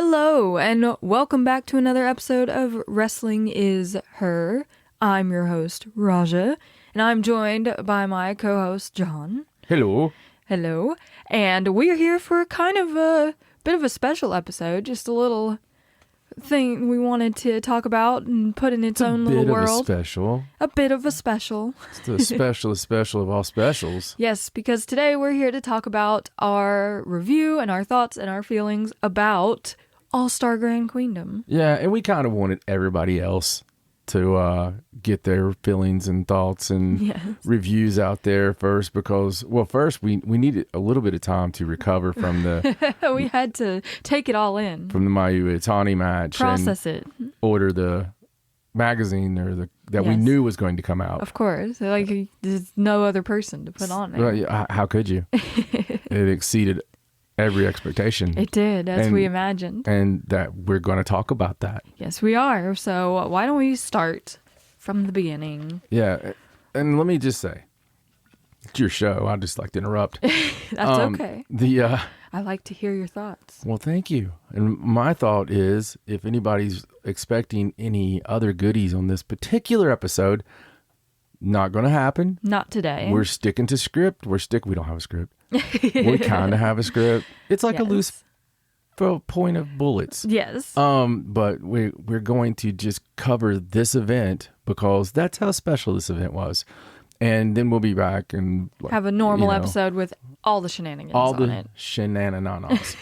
Hello, and welcome back to another episode of Wrestling is Her. I'm your host, Raja, and I'm joined by my co-host, John. Hello. Hello. And we're here for kind of a bit of a special episode, just a little thing we wanted to talk about and put in its own little world. A bit of a special. A bit of a special. It's the specialest special of all specials. Yes, because today we're here to talk about our review and our thoughts and our feelings about All Star Grand Queendom. Yeah, and we kind of wanted everybody else to get their feelings and thoughts and reviews out there first because, well, first we needed a little bit of time to recover from the... We had to take it all in. From the Mayu Itani match. Process it. Order the magazine that we knew was going to come out. Of course. Like, there's no other person to put on it. Well, how could you? It exceeded every expectation. It did, as we imagined. And that we're going to talk about that. Yes, we are. So why don't we start from the beginning? Yeah. And let me just say, it's your show. I just like to interrupt. That's okay. I like to hear your thoughts. Well, thank you. And my thought is, if anybody's expecting any other goodies on this particular episode, not going to happen. Not today. We're sticking to script. We don't have a script. We kind of have a script. It's like a loose point of bullets. Yes. But we're going to just cover this event because that's how special this event was. And then we'll be back and have a normal episode with all the shenanigans on it. All the shenanigans.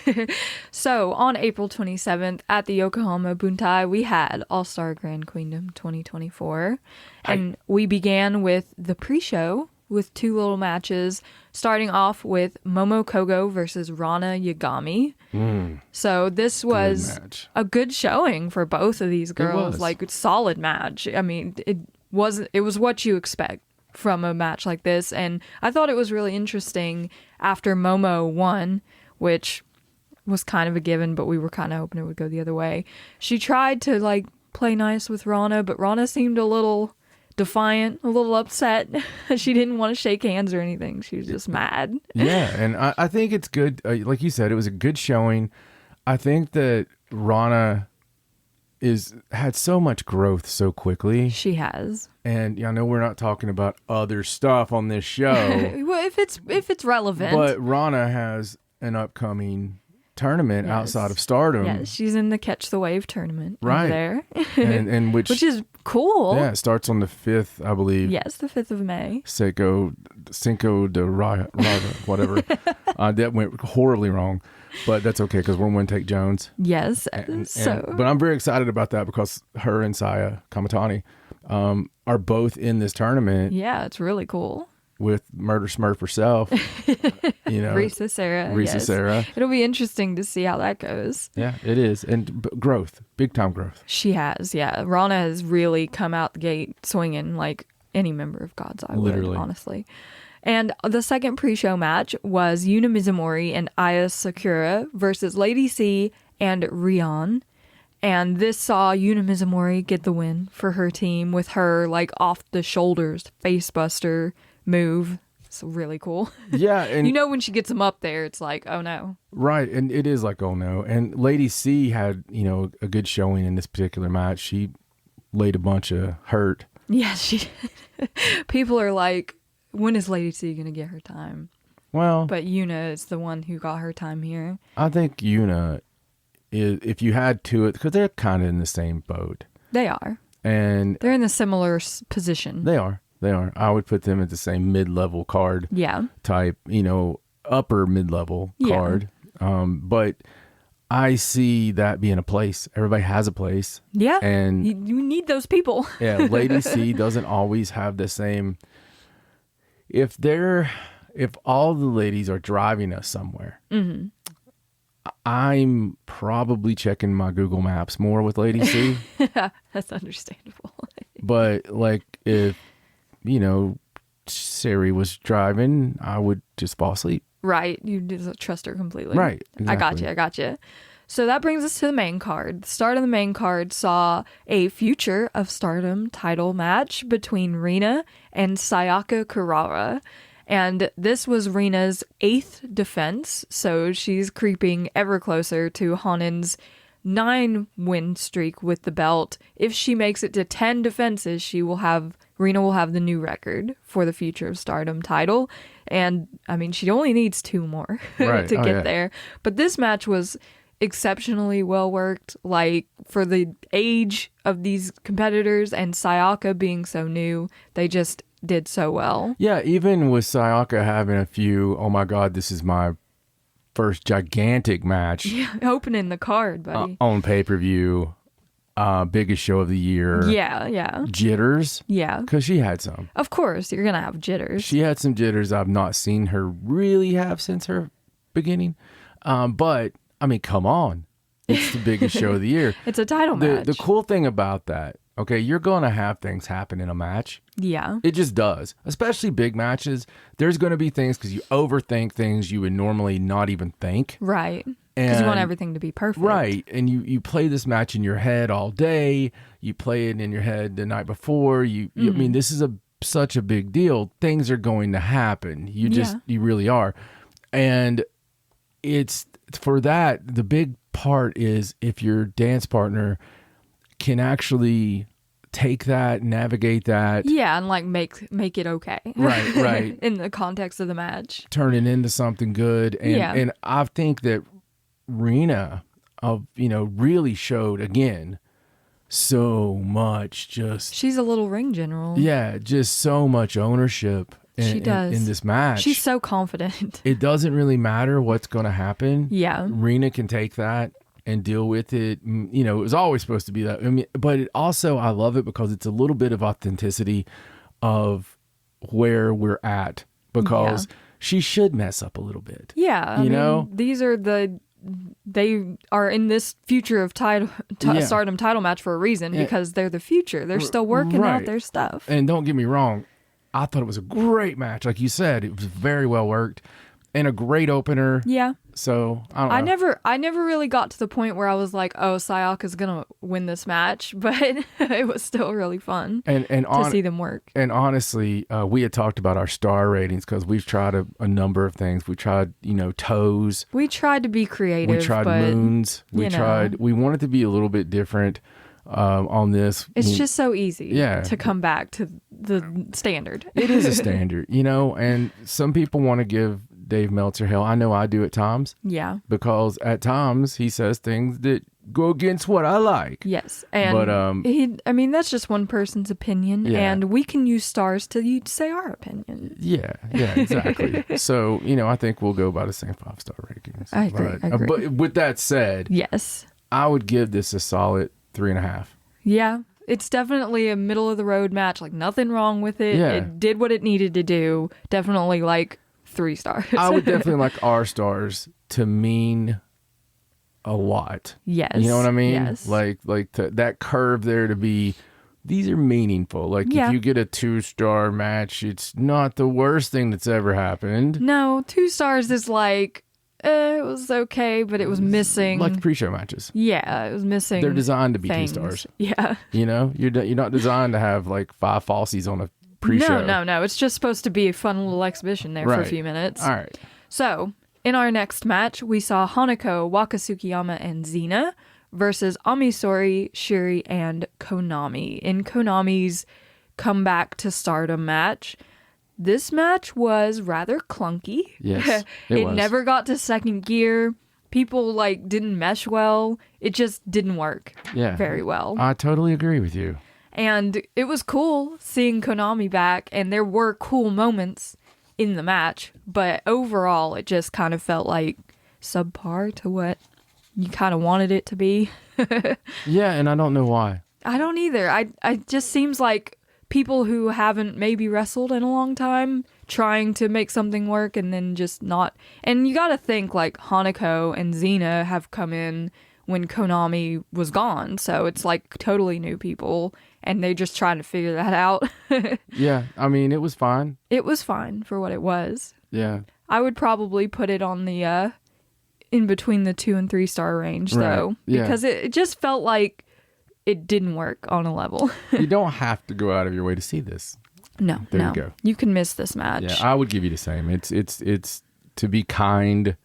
So on April 27th at the Yokohama Buntai, we had All Star Grand Queendom 2024. And we began with the pre-show with two little matches, starting off with Momo Kogo versus Rana Yagami. So this was a good showing for both of these girls. Like, solid match. I mean, it was what you expect from a match like this, and I thought it was really interesting after Momo won, which was kind of a given, but we were kind of hoping it would go the other way. She tried to play nice with Rana, but Rana seemed a little defiant, a little upset. She didn't want to shake hands or anything. She was just mad. Yeah, and I think it's good. Like you said, it was a good showing. I think that Rana had so much growth so quickly. She has. And I know we're not talking about other stuff on this show. Well, if it's relevant. But Rana has an upcoming tournament outside of Stardom. Yeah, she's in the Catch the Wave tournament over there. and which is cool. Yeah, it starts on the 5th, I believe. Yes, the 5th of May. Cinco de Raya, whatever. That went horribly wrong. But that's okay because we're going to take Jones. Yes. But I'm very excited about that because her and Saya Kamatani are both in this tournament. Yeah, it's really cool. With Murder Smurf herself. Risa Sarah. It'll be interesting to see how that goes. Yeah, it is. And growth. Big time growth. She has, yeah. Rana has really come out the gate swinging like any member of God's Eye would, honestly. And the second pre-show match was Yuna Mizumori and Aya Sakura versus Lady C and Rion. And this saw Yuna Mizumori get the win for her team with her off the shoulders face buster move. It's really cool. Yeah. And when she gets them up there, it's like, oh no. Right. And it is like, oh no. And Lady C had, a good showing in this particular match. She laid a bunch of hurt. Yes, she did. People are like, when is Lady C going to get her time? Well, but Yuna is the one who got her time here. I think Yuna is, if you had to, because they're kind of in the same boat. They are. And they're in a similar position. They are. I would put them at the same mid-level card type, upper mid-level card. But I see that being a place. Everybody has a place. Yeah. And you need those people. Yeah. Lady C doesn't always have the same. If all the ladies are driving us somewhere, I'm probably checking my Google Maps more with Lady C. That's understandable. But if, Sari was driving, I would just fall asleep. Right. You just trust her completely. Right. Exactly. I got you. So that brings us to the main card. The start of the main card saw a Future of Stardom title match between Rina and Sayaka Kurara. And this was Rina's 8th defense, so she's creeping ever closer to Hanin's 9-win streak with the belt. If she makes it to 10 defenses, Rena will have the new record for the Future of Stardom title. And I mean, she only needs 2 more to get there. But this match was exceptionally well worked, like for the age of these competitors and Sayaka being so new, they just did so well. Yeah, even with Sayaka having a few, oh my God, this is my first gigantic match. Yeah, opening the card, buddy. On pay-per-view, biggest show of the year. Yeah. Jitters. Yeah. Because she had some. Of course, you're going to have jitters. She had some jitters I've not seen her really have since her beginning. But, I mean, come on. It's the biggest show of the year. It's a title match. The cool thing about that, okay, you're going to have things happen in a match. Yeah. It just does. Especially big matches. There's going to be things because you overthink things you would normally not even think. Right. Because you want everything to be perfect. Right. And you play this match in your head all day. You play it in your head the night before. I mean, this is such a big deal. Things are going to happen. You really are. And it's for that, the big part is if your dance partner can actually take that, navigate that. Yeah, and like make it okay. Right. In the context of the match. Turn it into something good. And I think that Rena really showed again so much she's a little ring general. Yeah, just so much ownership in this match. She's so confident. It doesn't really matter what's going to happen. Yeah. Rena can take that and deal with it. It was always supposed to be that. I mean, but it also, I love it because it's a little bit of authenticity of where we're at because she should mess up a little bit. Yeah. I mean, these are they are in this Future of Stardom title match for a reason because they're the future. They're still working out their stuff. And don't get me wrong, I thought it was a great match. Like you said, it was very well worked and a great opener. Yeah. So I don't know. I never really got to the point where I was like, oh, Sayaka's gonna win this match, but it was still really fun to see them work. And honestly, we had talked about our star ratings because we've tried a number of things. We tried, toes. We tried to be creative. We tried moons. We wanted to be a little bit different on this. It's just so easy to come back to the standard. It is a standard, and some people want to give Dave Meltzer hell. I know I do at times. Yeah. Because at times he says things that go against what I like. Yes. And that's just one person's opinion. Yeah. And we can use stars to say our opinion. Yeah, exactly. So, I think we'll go by the same 5-star rankings. I agree. But with that said, yes, I would give this a solid 3.5. Yeah. It's definitely a middle of the road match. Like nothing wrong with it. Yeah. It did what it needed to do. Definitely 3 stars. I would definitely like our stars to mean a lot. Yes. You know what I mean? Yes. That curve there to be, these are meaningful. If you get a 2-star match, it's not the worst thing that's ever happened. No, 2 stars is it was okay, but it was missing. Like pre-show matches. Yeah, it was missing. They're designed to be things. 2 stars. Yeah. You're not designed to have 5 falsies on a pre-show. No. It's just supposed to be a fun little exhibition there for a few minutes. All right. So, in our next match, we saw Hanako, Waka Tsukiyama, and Xena versus Amisori, Shuri, and Konami in Konami's comeback to Stardom match. This match was rather clunky. Yes, it was. Never got to second gear. People didn't mesh well. It just didn't work very well. I totally agree with you. And it was cool seeing Konami back, and there were cool moments in the match, but overall it just kind of felt like subpar to what you kind of wanted it to be. Yeah, and I don't know why. I don't either. I just seems like people who haven't maybe wrestled in a long time trying to make something work and then just not. And you got to think Hanako and Xena have come in when Konami was gone, so it's totally new people. And they're just trying to figure that out. Yeah, I mean, it was fine. It was fine for what it was. Yeah. I would probably put it on the in between the 2 and 3 star range, though. Yeah. Because it just felt like it didn't work on a level. You don't have to go out of your way to see this. No, there you go. You can miss this match. Yeah, I would give you the same. It's to be kind,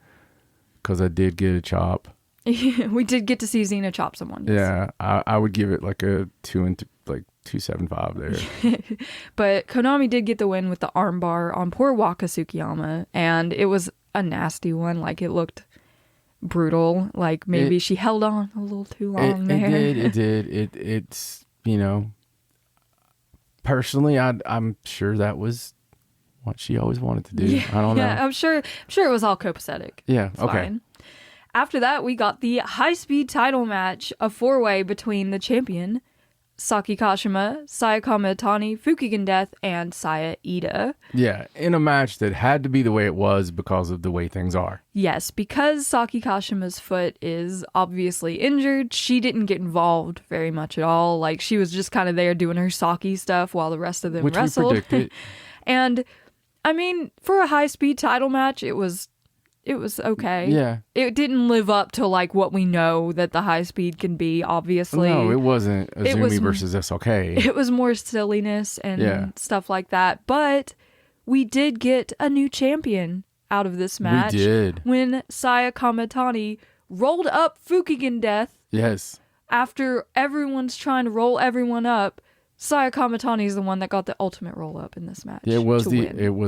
because I did get a chop. We did get to see Xena chop someone. Yeah, I would give it like a 2.75 there. But Konami did get the win with the armbar on poor Waka Tsukiyama, and it was a nasty one. Like, it looked brutal. Like, maybe she held on a little too long there. It did. It's, you know, personally, I'm sure that was what she always wanted to do. Yeah, I don't know. Yeah, I'm sure it was all copacetic. Yeah, It's okay. fine. After that, we got the high-speed title match, a four-way between the champion, Saki Kashima, Sayaka Mitani, Fukigen Death, and Saya Ida. Yeah, in a match that had to be the way it was because of the way things are. Yes, because Saki Kashima's foot is obviously injured, she didn't get involved very much at all. Like, she was just kind of there doing her Saki stuff while the rest of them wrestled. Which we predicted. And, I mean, for a high-speed title match, it was okay. Yeah. It didn't live up to, like, what we know that the high speed can be, obviously. No, it wasn't Azumi versus SLK. It was more silliness and stuff like that. But we did get a new champion out of this match. We did. When Sayaka Mitani rolled up Fukigen Death. Yes. After everyone's trying to roll everyone up, Sayaka Mitani is the one that got the ultimate roll up in this match. Yeah, it was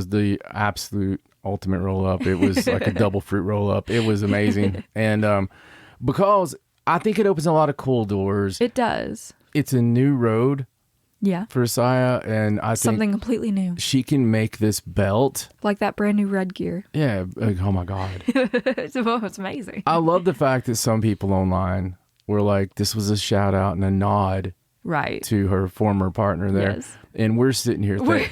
the absolute ultimate roll up. It was like a double fruit roll up. It was amazing. And because I think it opens a lot of cool doors. It does. It's a new road. Yeah. For Saya, and I think something completely new. She can make this belt like that brand new red gear. Yeah, like, oh my god. It's amazing. I love the fact that some people online were like, this was a shout out and a nod. Right. To her former partner there. Yes. And we're sitting here we're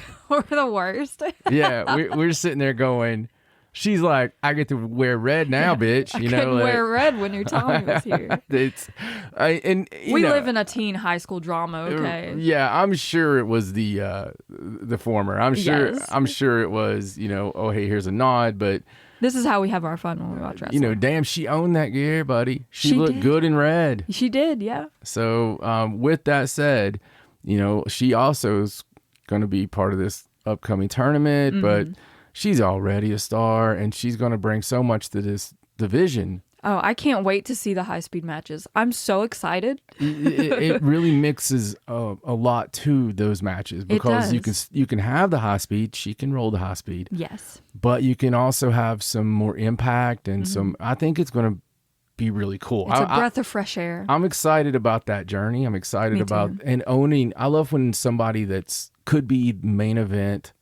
the worst. Yeah, we're sitting there going, she's like, I get to wear red now, bitch. You couldn't wear red when your Tommy was here. We live in a teen high school drama, okay? Yeah, I'm sure it was the former. I'm sure it was, oh hey, here's a nod, but this is how we have our fun when we watch wrestling. Damn, she owned that gear, buddy. She looked good in red. She did, yeah. So, with that said, she also is going to be part of this upcoming tournament, but she's already a star, and she's going to bring so much to this division. Oh, I can't wait to see the high-speed matches. I'm so excited. It really mixes a lot to those matches because you can have the high speed. She can roll the high speed. Yes. But you can also have some more impact and some. I think it's going to be really cool. It's a breath of fresh air. I'm excited about that journey. I'm excited about and owning. I love when somebody could be main event,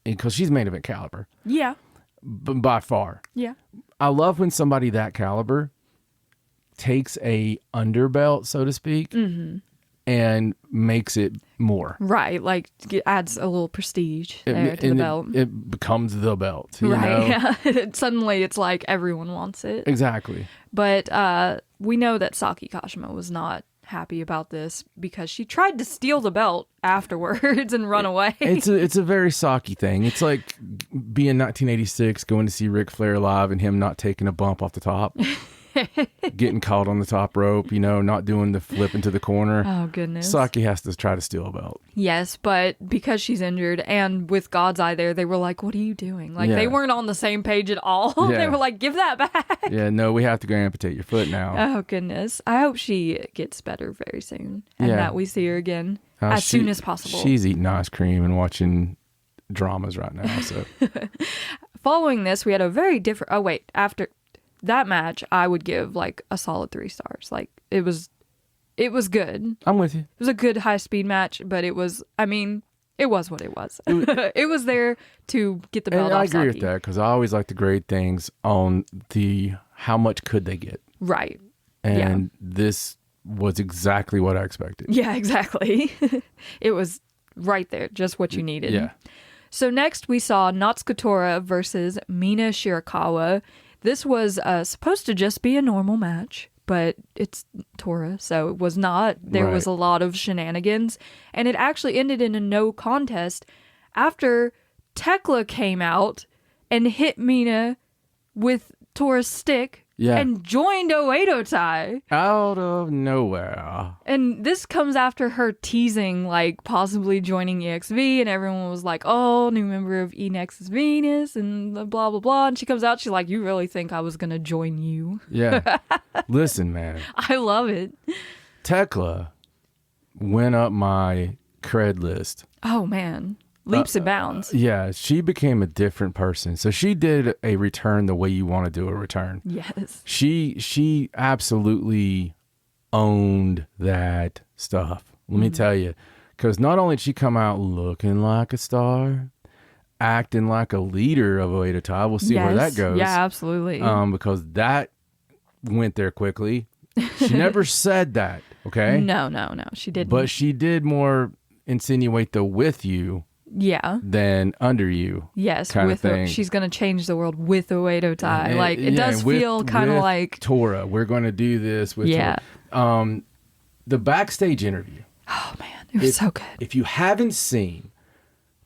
because she's main event caliber. Yeah. By far. Yeah. I love when somebody that caliber takes a underbelt, so to speak, and makes it more. Right, like it adds a little prestige there to the belt. It becomes the belt, you know? Yeah. Suddenly it's like everyone wants it. Exactly. But we know that Saki Kashima was not happy about this because she tried to steal the belt afterwards and run away. It's a very Saki thing. It's like being 1986, going to see Ric Flair live and him not taking a bump off the top. Getting caught on the top rope, not doing the flip into the corner. Oh, goodness. Saki has to try to steal a belt. Yes, but because she's injured and with God's Eye there, they were like, what are you doing? Like, they weren't on the same page at all. Yeah. They were like, give that back. Yeah, no, we have to go amputate your foot now. Oh, goodness. I hope she gets better very soon and that we see her again as soon as possible. She's eating ice cream and watching dramas right now. So, following this, we had a very different... after... that match, I would give like a solid 3 stars. Like it was good. I'm with you. It was a good high speed match, but it was what it was. It was there to get the belt off Saki. I agree with that because I always like to grade things on how much could they get. Right. And this was exactly what I expected. Yeah, exactly. It was right there, just what you needed. Yeah. So next we saw Natsuko Tora versus Mina Shirakawa. This was supposed to just be a normal match, but it's Tora, so it was not. There was a lot of shenanigans, and it actually ended in a no contest after Tekla came out and hit Mina with Tora's stick Yeah. And joined Oedo Tai. Out of nowhere. And this comes after her teasing, like, possibly joining EXV, and everyone was like, oh, new member of E-Nexus Venus, and blah, blah, blah. And she comes out, she's like, you really think I was going to join you? Yeah. Listen, man. I love it. Tekla went up my cred list. Oh, man. Leaps and bounds. Yeah, she became a different person. So she did a return the way you want to do a return. Yes. She absolutely owned that stuff. Let me tell you. Because not only did she come out looking like a star, acting like a leader of Oedo Tai. We'll see where that goes. Yeah, absolutely. Because that went there quickly. She never said that, okay? No, she didn't. But she did more insinuate the with you. Yeah. Than under you. Yes, kind with of thing. she's going to change the world with Oedo Tai. Like, it does feel kind of like Tora. We're going to do this with Tora. The backstage interview. Oh, man. It was so good. If you haven't seen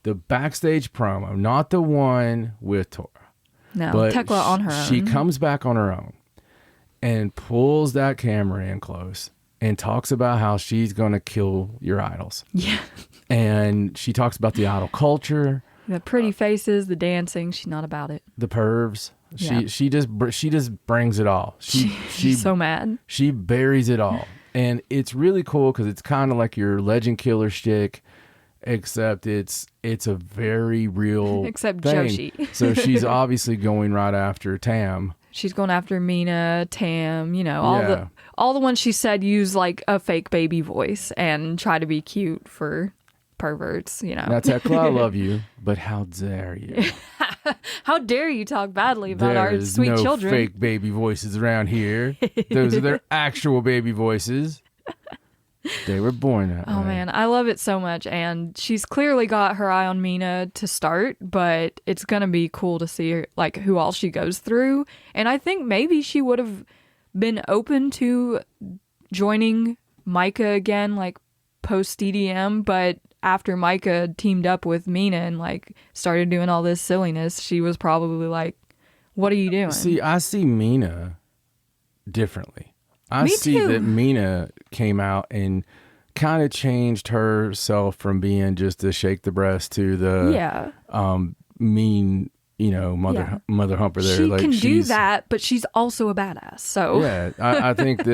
the backstage promo, not the one with Tora. No, but Tekla on her own. She comes back on her own and pulls that camera in close and talks about how she's going to kill your idols. Yeah. And she talks about the idol culture. The pretty faces, the dancing. She's not about it. The pervs. Yeah. She just brings it all. She's so mad. She buries it all. And it's really cool because it's kind of like your legend killer shtick, except it's a very real except thing. Joshi. So she's obviously going right after Tam. She's going after Mina, Tam, all the ones she said use like a fake baby voice and try to be cute for perverts, Now, Tekla, I love you, but how dare you? How dare you talk badly about our sweet There's no children? fake baby voices around here. Those are their actual baby voices. They were born that way. Oh, man. I love it so much. And she's clearly got her eye on Mina to start, but it's going to be cool to see her, like, who all she goes through. And I think maybe she would have been open to joining Micah again, like, post-DDM, but after Micah teamed up with Mina and, like, started doing all this silliness, she was probably like, what are you doing? See, I see Mina differently. I Me see too. that Mina came out and kind of changed herself from being just a shake the breast to the mean, mother humper there. She like, can do that, but she's also a badass. So yeah, I think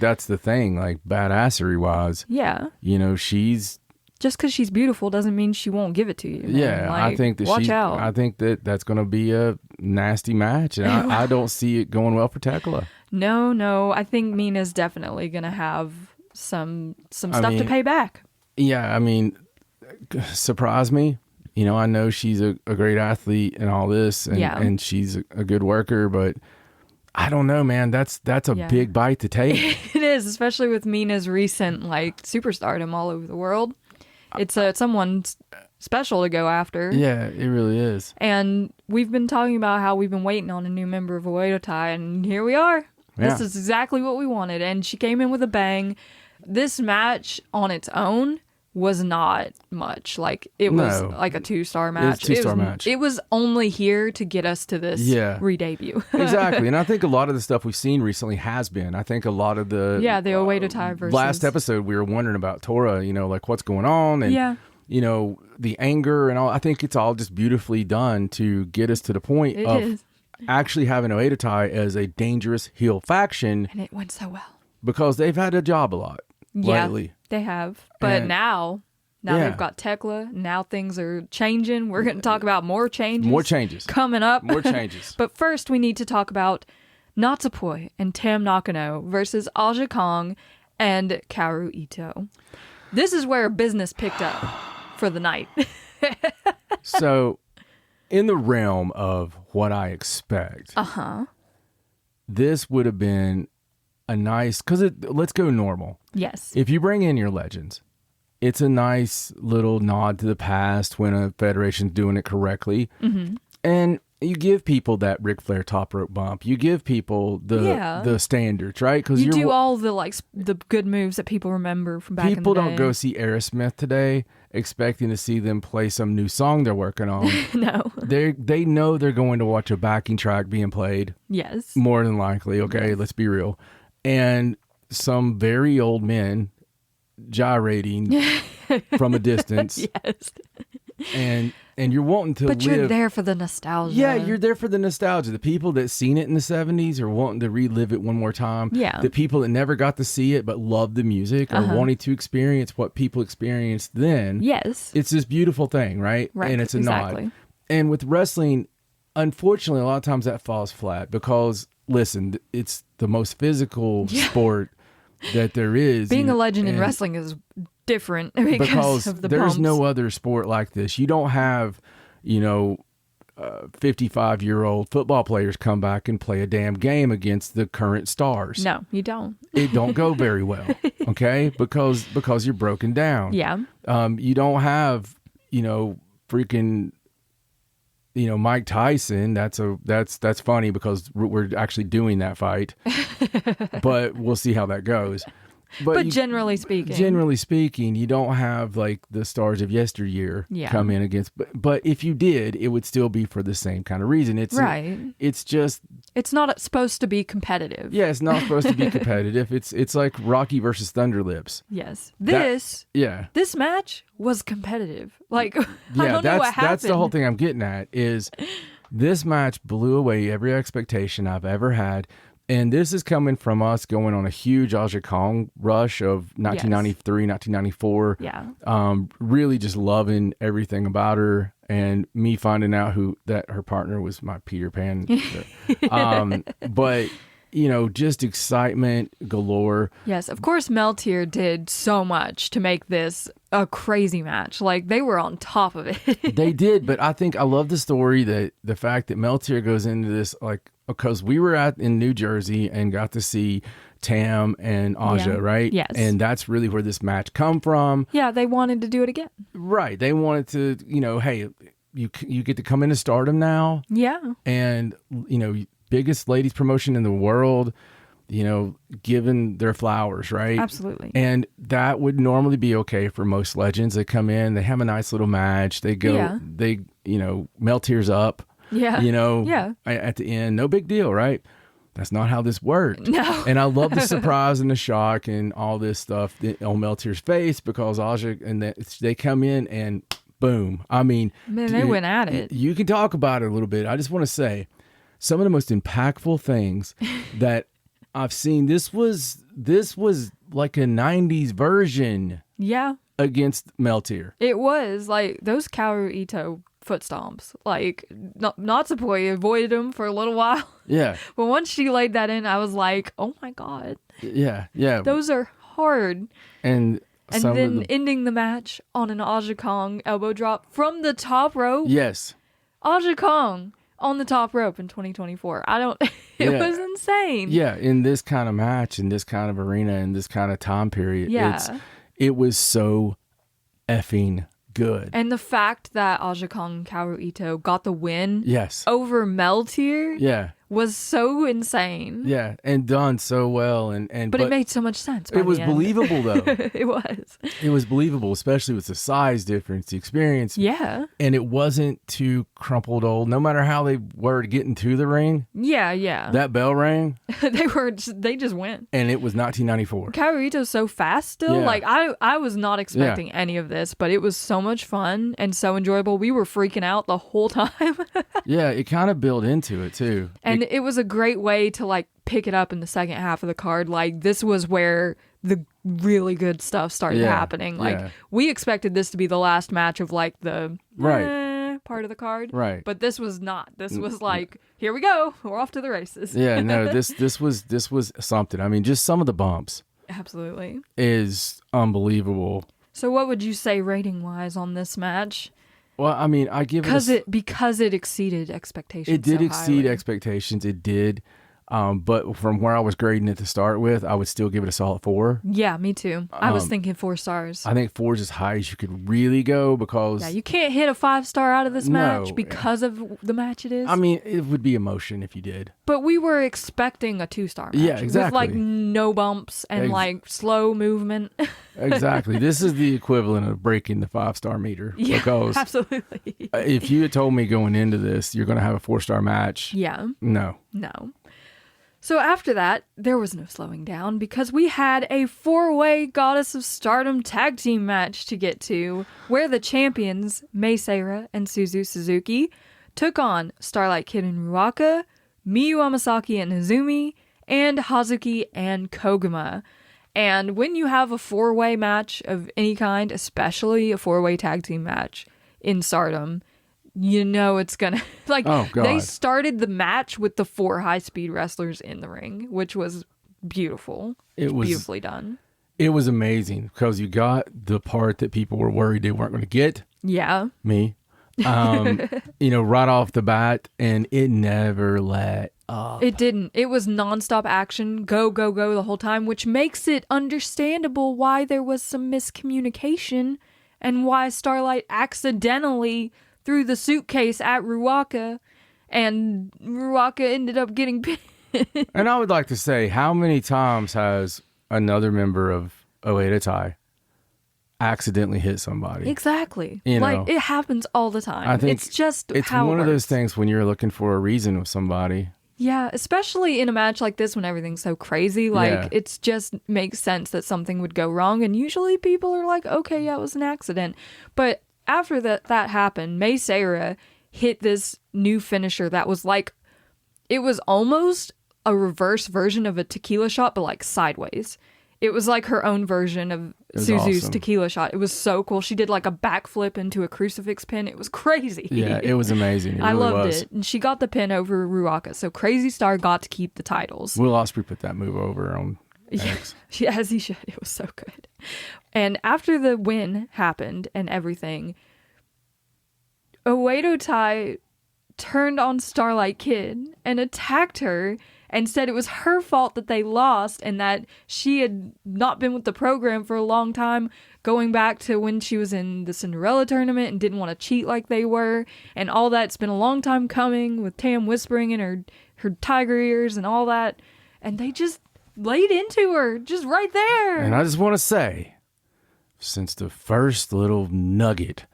that's the thing. Like, badassery wise, yeah, she's just because she's beautiful doesn't mean she won't give it to you. Man. Yeah, like, I think that watch out. I think that's going to be a nasty match, and I don't see it going well for Tekla. No, I think Mina's definitely gonna have some stuff to pay back. Yeah, I mean, surprise me. I know she's a great athlete and all this, and she's a good worker, but I don't know, man. That's a big bite to take. It is, especially with Mina's recent like superstardom all over the world. It's someone special to go after. Yeah, it really is. And we've been talking about how we've been waiting on a new member of Oedo Tai, and here we are. Yeah. This is exactly what we wanted, and she came in with a bang. This match on its own was not much. Like, it was like a 2-star match. It was a 2-star match. It was only here to get us to this re-debut. Exactly. And I think a lot of the stuff we've seen recently has been. I think a lot of the Oedo Tai versus last episode we were wondering about Tora, like what's going on and the anger and all. I think it's all just beautifully done to get us to the point of actually having Oedo Tai as a dangerous heel faction. And it went so well. Because they've had a job a lot lately. They have. But now they've got Tekla. Now things are changing. We're going to talk about more changes. More changes. Coming up. More changes. But first we need to talk about Natsupoi and Tam Nakano versus Aja Kong and Kaoru Ito. This is where business picked up for the night. So, in the realm of what I expect, this would have been a nice, because let's go normal. Yes. If you bring in your legends, it's a nice little nod to the past when a federation's doing it correctly. Mm-hmm. And you give people that Ric Flair top rope bump. You give people the standards, right? Because you do all the the good moves that people remember from back in the day. People don't go see Aerosmith today expecting to see them play some new song they're working on. No. They know they're going to watch a backing track being played. Yes. More than likely, okay? Yes. Let's be real. And some very old men gyrating from a distance. Yes. And you're wanting to But you're there for the nostalgia. Yeah, you're there for the nostalgia. The people that seen it in the 70s are wanting to relive it one more time. Yeah. The people that never got to see it but love the music are wanting to experience what people experienced then. Yes. It's this beautiful thing, right? Right, And it's a exactly. nod. And with wrestling, unfortunately, a lot of times that falls flat because, listen, it's the most physical sport that there is. Being a legend in wrestling is different because of the there's bumps. No other sport like this. You don't have, 55-year-old football players come back and play a damn game against the current stars. No, you don't. It don't go very well, okay? Because you're broken down. Yeah. You don't have, freaking, Mike Tyson. That's funny because we're actually doing that fight, but we'll see how that goes. But generally speaking, you don't have like the stars of yesteryear come in against. But if you did, it would still be for the same kind of reason. It's it's not supposed to be competitive. Yeah, it's not supposed to be competitive. It's like Rocky versus Thunderlips. Yes, this match was competitive. Like I don't know what happened. That's the whole thing I'm getting at. Is this match blew away every expectation I've ever had. And this is coming from us going on a huge Aja Kong rush of 1993, 1994. Yeah. Really just loving everything about her, and me finding out that her partner was my Peter Pan. But, just excitement galore. Yes, of course Meltier did so much to make this a crazy match. Like, they were on top of it. They did, but I love the story that the fact that Meltier goes into this, like, because we were in New Jersey and got to see Tam and Aja, right? Yes. And that's really where this match come from. Yeah, they wanted to do it again. Right. They wanted to, hey, you get to come into Stardom now. Yeah. And, biggest ladies promotion in the world, given their flowers, right? Absolutely. And that would normally be okay for most legends. They come in, they have a nice little match. They go, Meltier's up. Yeah. At the end, no big deal, right? That's not how this worked. No. And I love the surprise and the shock and all this stuff on Meltier's face because Aja and they come in and boom. I mean, man, they went at it. You can talk about it a little bit. I just want to say some of the most impactful things that I've seen. This was like a 90s version. Yeah. Against Meltier. It was like those Kaoru Ito foot stomps. Like, Natsupoi avoided him for a little while. Yeah. But once she laid that in, I was like, oh my God. Yeah. Those are hard. And then ending the match on an Aja Kong elbow drop from the top rope. Yes. Aja Kong on the top rope in 2024. It was insane. Yeah, in this kind of match, in this kind of arena, in this kind of time period. Yeah. It was so effing good. And the fact that Aja Kong and Kaoru Ito got the win over Meltier was so insane. Yeah, and done so well. But it made so much sense. It was believable, though. It was. It was believable, especially with the size difference, the experience. Yeah. And it wasn't too crumpled old, no matter how they were getting to the ring. Yeah. That bell rang. They just went. And it was 1994. Kaoru Ito's so fast still. Yeah. Like, I was not expecting any of this, but it was so much fun and so enjoyable. We were freaking out the whole time. Yeah, it kind of built into it, too. And it was a great way to, like, pick it up in the second half of the card. Like, this was where the really good stuff started happening. Like, we expected this to be the last match of, like, the part of the card. Right. But this was not. This was like, here we go. We're off to the races. Yeah, no, this was something. I mean, just some of the bumps. Absolutely. Is unbelievable. So what would you say rating-wise on this match? Well, I mean, I give it because it exceeded expectations. It did exceed expectations. It did. But from where I was grading it to start with, I would still give it a solid 4. Yeah, me too. I was thinking 4 stars. I think 4 is as high as you could really go because... Yeah, you can't hit a 5-star out of this match because of the match it is. I mean, it would be emotion if you did. But we were expecting a 2-star match. Yeah, exactly. With like no bumps and like slow movement. Exactly. This is the equivalent of breaking the 5-star meter. Yeah, because absolutely. If you had told me going into this, you're going to have a 4-star match. Yeah. No. So after that, there was no slowing down because we had a 4-way Goddess of Stardom tag team match to get to, where the champions, Mei Seira and Suzu Suzuki, took on Starlight Kid and Ruaka, Miyu Amasaki and Izumi, and Hazuki and Koguma. And when you have a 4-way match of any kind, especially a 4-way tag team match in Stardom, you know it's gonna like they started the match with the 4 high-speed wrestlers in the ring, which was beautiful. It was beautifully done. It was amazing because you got the part that people were worried they weren't going to get. Yeah. Me. Right off the bat, and it never let up. It didn't. It was nonstop action, go, go, go the whole time, which makes it understandable why there was some miscommunication and why Starlight accidentally threw the suitcase at Ruaka, and Ruaka ended up getting pinned. And I would like to say, how many times has another member of Oedo Tai accidentally hit somebody? Exactly. It happens all the time. I think it's just it's how one it of those things when you're looking for a reason with somebody. Yeah, especially in a match like this when everything's so crazy. It's just makes sense that something would go wrong, and usually people are like, okay, yeah, it was an accident. But after that happened, Mei Seira hit this new finisher that was like, it was almost a reverse version of a tequila shot, but like sideways. It was like her own version of Suzu's awesome. Tequila shot. It was so cool. She did like a backflip into a crucifix pin. It was crazy. Yeah, it was amazing. I loved was. it. And she got the pin over Ruaka. So Crazy Star got to keep the titles. Will Ospreay put that move over on X. Yeah, as he should. It was so good. And after the win happened and everything, Oedo Tai turned on Starlight Kid and attacked her and said it was her fault that they lost and that she had not been with the program for a long time, going back to when she was in the Cinderella tournament and didn't want to cheat like they were, and all that's been a long time coming with Tam whispering in her tiger ears and all that, and they just laid into her just right there. And I just want to say, since the first little nugget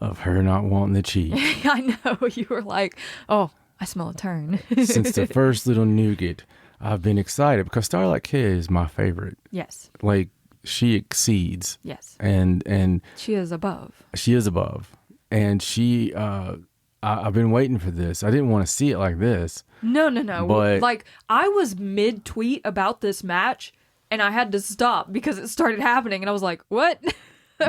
of her not wanting to cheat. I know, you were like, oh, I smell a turn. Since the first little nougat, I've been excited because Starlight Kid is my favorite. Yes. Like, she exceeds. Yes. And she is above. She is above. And she, I've been waiting for this. I didn't want to see it like this. No. But like, I was mid-tweet about this match, and I had to stop because it started happening, and I was like, what?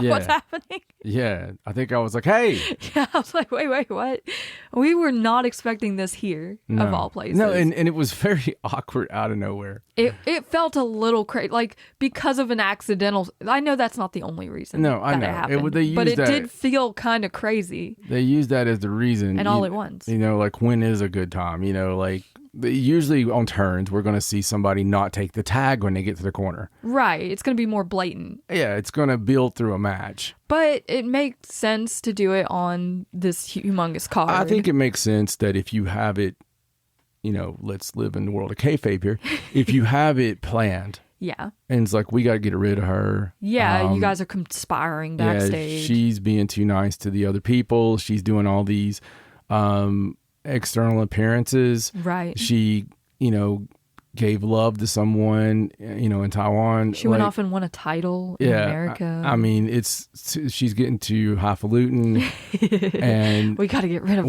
Yeah. What's happening? Yeah. I think I was like, hey. Yeah, I was like, wait, what? We were not expecting this here, of all places. No, and it was very awkward out of nowhere. It felt a little crazy, like, because of an accidental. I know that's not the only reason. No, I know. It happened, but it did feel kind of crazy. They used that as the reason. And all at once. Like, when is a good time? Like, usually on turns, we're going to see somebody not take the tag when they get to the corner. Right. It's going to be more blatant. Yeah, it's going to build through a match. But it makes sense to do it on this humongous card. I think it makes sense that if you have it, let's live in the world of kayfabe here. If you have it planned. Yeah. And it's like, we got to get rid of her. Yeah, you guys are conspiring backstage. Yeah, she's being too nice to the other people. She's doing all these external appearances. Right. She, gave love to someone, in Taiwan. She went off and won a title in America. I mean, she's getting too highfalutin, and we got to get rid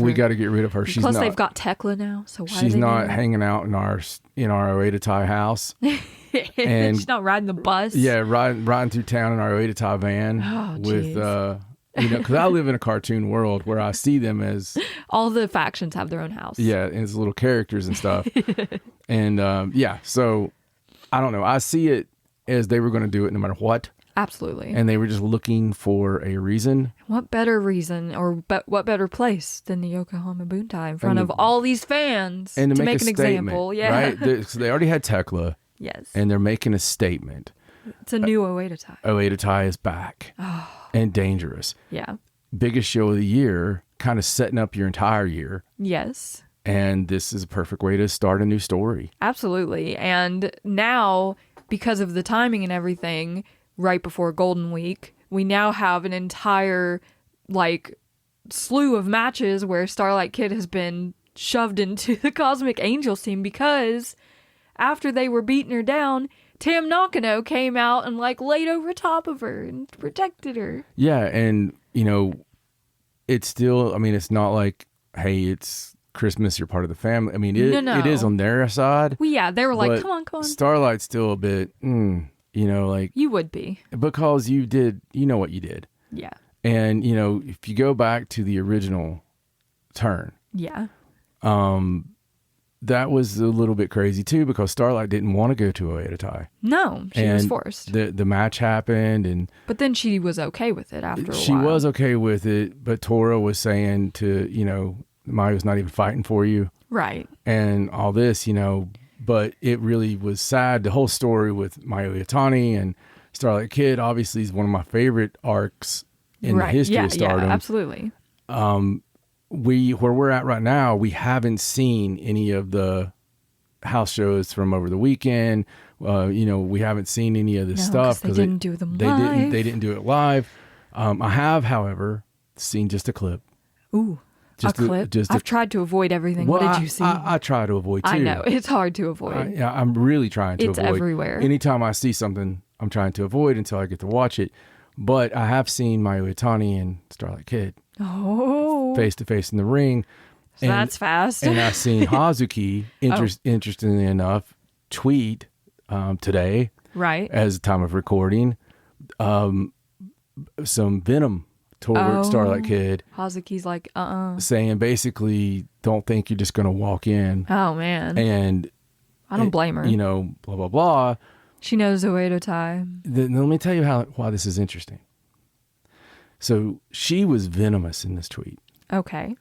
of her. She's Plus, not, they've got Tekla now, so why she's not hanging out in our Oedo Tai house, and she's not riding the bus. Yeah, riding through town in our Oedo Tai van with. Because I live in a cartoon world where I see them as all the factions have their own house. Yeah, as little characters and stuff. And so I don't know. I see it as they were going to do it no matter what. Absolutely. And they were just looking for a reason. What better reason or what better place than the Yokohama Buntai in front of all these fans and to make an statement, example? Yeah. Right? So they already had Tekla. Yes. And they're making a statement. It's a new Oedo Tai. Oedo Tai is back and dangerous. Yeah. Biggest show of the year, kind of setting up your entire year. Yes. And this is a perfect way to start a new story. Absolutely. And now, because of the timing and everything, right before Golden Week, we now have an entire, like, slew of matches where Starlight Kid has been shoved into the Cosmic Angels team because after they were beating her down, Tam Nakano came out and, like, laid over top of her and protected her. Yeah, and, you know, it's still, I mean, it's not like, hey, it's Christmas, you're part of the family. I mean, it is on their side. Well, yeah, they were like, come on. Starlight's still a bit, you know, like... You would be. Because you know what you did. Yeah. And, you know, if you go back to the original turn... Yeah. That was a little bit crazy, too, because Starlight didn't want to go to Oedo Tai. No, she was forced. The match happened, but then she was okay with it after a while. She was okay with it, but Tora was saying to, you know, Maya's not even fighting for you. Right. And all this, you know, but it really was sad. The whole story with Mayu Iwatani and Starlight Kid obviously is one of my favorite arcs in the history of Stardom. Yeah, absolutely. Where we're at right now, we haven't seen any of the house shows from over the weekend. You know, we haven't seen any of this stuff because they didn't do them live. They didn't do it live. I have, however, seen just a clip. Ooh, a clip? I've tried to avoid everything. Well, what did you see? I try to avoid, too. I know. It's hard to avoid. I'm really trying to avoid. It's everywhere. Anytime I see something, I'm trying to avoid until I get to watch it. But I have seen Mayu Iwatani and Starlight Kid. Oh. Face to face in the ring. So that's fast. And I've seen Hazuki, interestingly enough, tweet today. Right. As the time of recording. Some venom toward Starlight Kid. Hazuki's like, saying basically, don't think you're just going to walk in. Oh, man. And I don't blame her. You know, blah, blah, blah. She knows Oedo Tai. Let me tell you why this is interesting. So she was venomous in this tweet. Okay.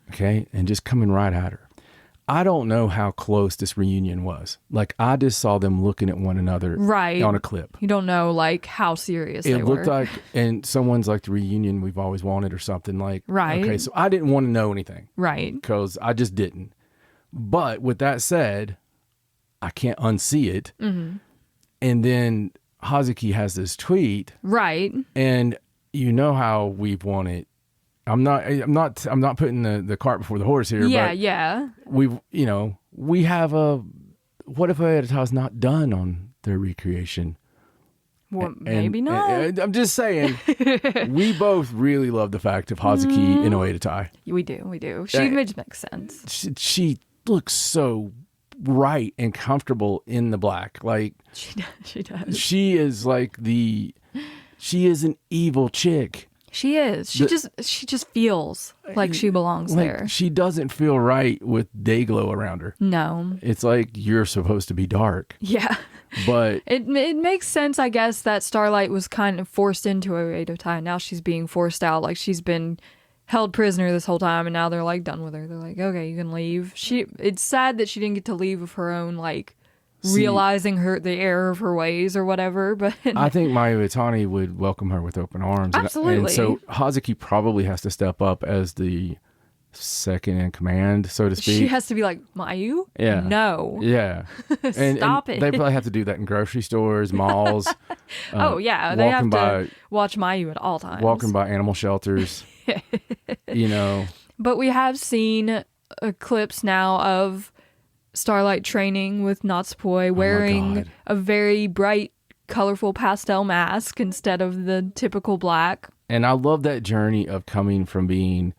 And just coming right at her. I don't know how close this reunion was. Like, I just saw them looking at one another on a clip. You don't know, like, how serious they were. It looked like, and someone's like, the reunion we've always wanted or something. Like, right. Okay, so I didn't want to know anything. Right. Because I just didn't. But with that said, I can't unsee it. Mm-hmm. And then Hazuki has this tweet. Right. And you know how we've wanted. I'm not putting the cart before the horse here. Yeah, but yeah. We have what if Oedo Tai's not done on their recreation? Well, maybe not. I'm just saying, we both really love the fact of Hazuki and Oedo Tai. We do. She makes sense. She looks so right and comfortable in the black. Like she does. She is like she is an evil chick. She is. She just feels like she belongs there. She doesn't feel right with day glow around her. No. It's like you're supposed to be dark. Yeah. But it makes sense, I guess, that Starlight was kind of forced into Oedo Tai. Now she's being forced out. Like, she's been held prisoner this whole time, and now they're like done with her. They're like, okay, you can leave. It's sad that she didn't get to leave of her own, like, realizing the error of her ways or whatever. But I think Mayu Iwatani would welcome her with open arms. Absolutely. And so Hazuki probably has to step up as the second in command, so to speak. She has to be like, Mayu? Yeah. No. Yeah. Stop it. They probably have to do that in grocery stores, malls. Yeah. They have to watch Mayu at all times. Walking by animal shelters. But we have seen clips now of Starlight training with Natsupoi wearing a very bright, colorful pastel mask instead of the typical black. And I love that journey of coming from being,